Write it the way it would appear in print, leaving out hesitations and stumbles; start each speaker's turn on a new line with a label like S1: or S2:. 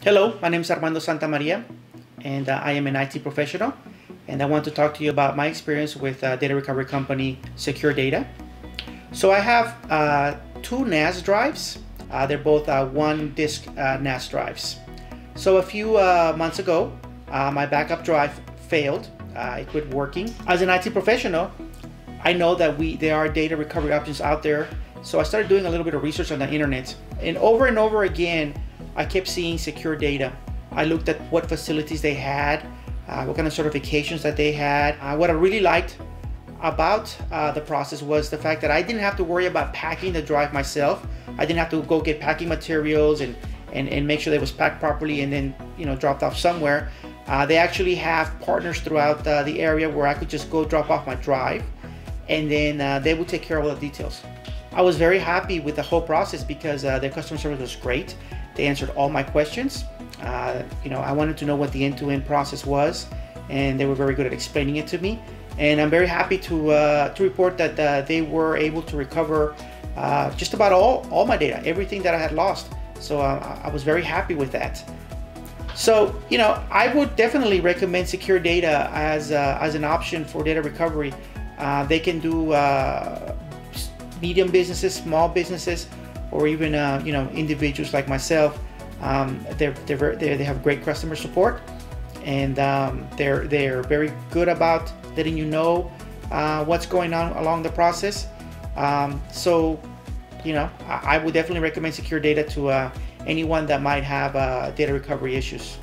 S1: Hello, my name is Armando Santamaria, and I am an IT professional, and I want to talk to you about my experience with data recovery company Secure Data. So I have two NAS drives. They're both one disk NAS drives. So a few months ago, my backup drive failed. It quit working. As an IT professional, I know that there are data recovery options out there. So I started doing a little bit of research on the internet, and over again, I kept seeing Secure Data. I looked at what facilities they had, what kind of certifications that they had. What I really liked about the process was the fact that I didn't have to worry about packing the drive myself. I didn't have to go get packing materials and make sure that it was packed properly and then dropped off somewhere. They actually have partners throughout the area where I could just go drop off my drive, and then they would take care of all the details. I was very happy with the whole process because their customer service was great. They answered all my questions. I wanted to know what the end-to-end process was, and they were very good at explaining it to me. And I'm very happy to report that they were able to recover just about all my data, everything that I had lost. So I was very happy with that. So I would definitely recommend Secure Data as an option for data recovery. They can do medium businesses, small businesses, or even individuals like myself. They have great customer support, and they're very good about letting you know what's going on along the process. So I would definitely recommend Secure Data to anyone that might have data recovery issues.